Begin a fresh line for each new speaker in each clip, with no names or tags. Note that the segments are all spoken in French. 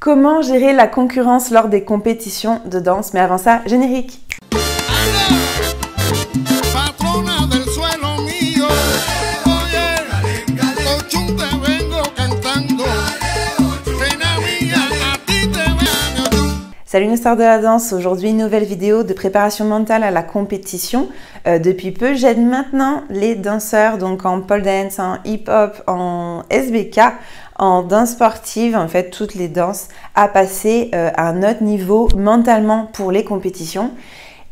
Comment gérer la concurrence lors des compétitions de danse? Mais avant ça, générique. Salut une star de la danse, aujourd'hui une nouvelle vidéo de préparation mentale à la compétition. Depuis peu, j'aide maintenant les danseurs donc en pole dance, en hip-hop, en SBK, en danse sportive, en fait toutes les danses, à passer à un autre niveau mentalement pour les compétitions.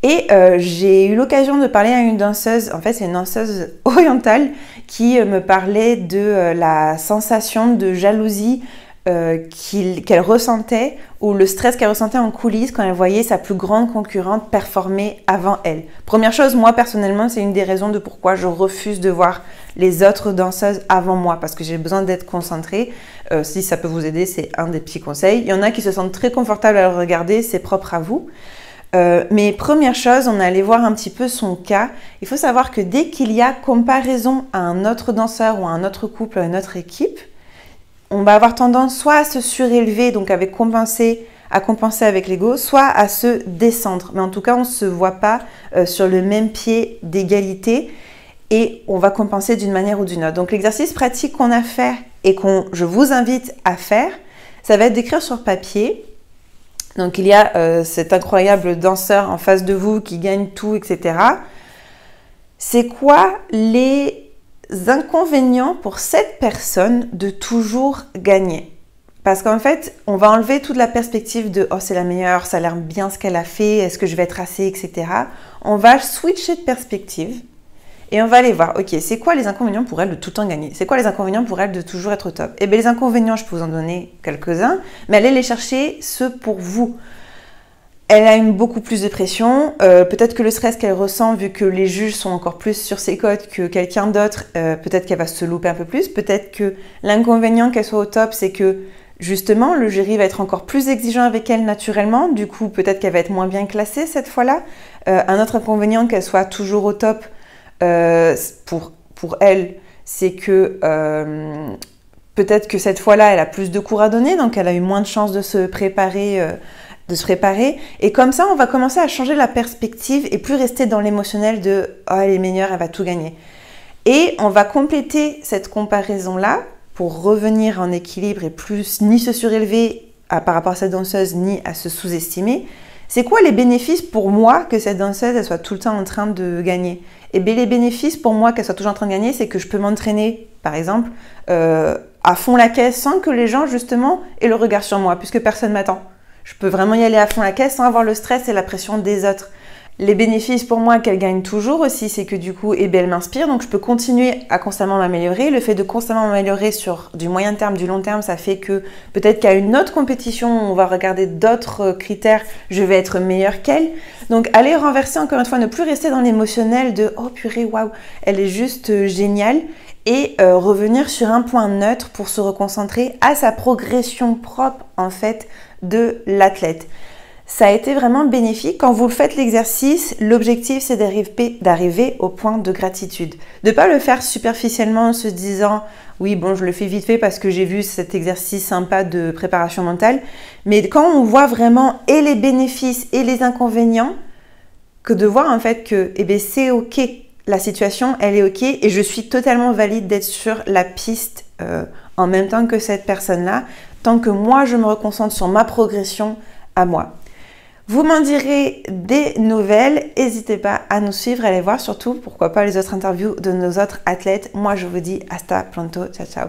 Et j'ai eu l'occasion de parler à une danseuse, en fait c'est une danseuse orientale qui me parlait de la sensation de jalousie qu'elle ressentait, ou le stress qu'elle ressentait en coulisses quand elle voyait sa plus grande concurrente performer avant elle. Première chose, moi personnellement, c'est une des raisons de pourquoi je refuse de voir les autres danseuses avant moi, parce que j'ai besoin d'être concentrée. Si ça peut vous aider, c'est un des petits conseils. Il y en a qui se sentent très confortables à le regarder, c'est propre à vous. Mais première chose, on est allé voir un petit peu son cas. Il faut savoir que dès qu'il y a comparaison à un autre danseur ou à un autre couple, à une autre équipe, on va avoir tendance soit à se surélever, donc à compenser avec l'ego, soit à se descendre. Mais en tout cas, on ne se voit pas sur le même pied d'égalité et on va compenser d'une manière ou d'une autre. Donc l'exercice pratique qu'on a fait et je vous invite à faire, ça va être d'écrire sur papier. Donc il y a cet incroyable danseur en face de vous qui gagne tout, etc. C'est quoi les inconvénients pour cette personne de toujours gagner? Parce qu'en fait, on va enlever toute la perspective de « oh, c'est la meilleure, ça a l'air bien ce qu'elle a fait, est-ce que je vais être assez, etc. » On va switcher de perspective et on va aller voir, ok, c'est quoi les inconvénients pour elle de tout le temps gagner? C'est quoi les inconvénients pour elle de toujours être au top? Eh bien, les inconvénients, je peux vous en donner quelques-uns, mais allez les chercher ceux pour vous. Elle a beaucoup plus de pression, peut-être que le stress qu'elle ressent, vu que les juges sont encore plus sur ses côtes que quelqu'un d'autre, peut-être qu'elle va se louper un peu plus, peut-être que l'inconvénient qu'elle soit au top, c'est que justement, le jury va être encore plus exigeant avec elle naturellement, du coup peut-être qu'elle va être moins bien classée cette fois-là. Un autre inconvénient qu'elle soit toujours au top pour elle, c'est que peut-être que cette fois-là, elle a plus de cours à donner, donc elle a eu moins de chances de se préparer. Et comme ça, on va commencer à changer la perspective et plus rester dans l'émotionnel de « oh, elle est meilleure, elle va tout gagner ». Et on va compléter cette comparaison-là pour revenir en équilibre et plus ni se surélever par rapport à cette danseuse, ni à se sous-estimer. C'est quoi les bénéfices pour moi que cette danseuse elle soit tout le temps en train de gagner? Et bien les bénéfices pour moi qu'elle soit toujours en train de gagner, c'est que je peux m'entraîner, par exemple, à fond la caisse sans que les gens, justement, aient le regard sur moi, puisque personne ne m'attend. Je peux vraiment y aller à fond la caisse sans avoir le stress et la pression des autres. Les bénéfices pour moi qu'elle gagne toujours aussi, c'est que du coup, eh bien, elle m'inspire, donc je peux continuer à constamment m'améliorer. Le fait de constamment m'améliorer sur du moyen terme, du long terme, ça fait que peut-être qu'à une autre compétition, on va regarder d'autres critères, je vais être meilleure qu'elle. Donc, aller renverser encore une fois, ne plus rester dans l'émotionnel de « oh purée, waouh, elle est juste géniale » et revenir sur un point neutre pour se reconcentrer à sa progression propre, en fait, de l'athlète. Ça a été vraiment bénéfique. Quand vous faites l'exercice, l'objectif c'est d'arriver au point de gratitude. De ne pas le faire superficiellement en se disant « oui, bon, je le fais vite fait parce que j'ai vu cet exercice sympa de préparation mentale ». Mais quand on voit vraiment et les bénéfices et les inconvénients, que de voir en fait que eh bien, c'est ok, la situation elle est ok et je suis totalement valide d'être sur la piste en même temps que cette personne-là, tant que moi je me reconcentre sur ma progression à moi. Vous m'en direz des nouvelles, n'hésitez pas à nous suivre, à aller voir surtout, pourquoi pas les autres interviews de nos autres athlètes. Moi je vous dis hasta pronto, ciao ciao.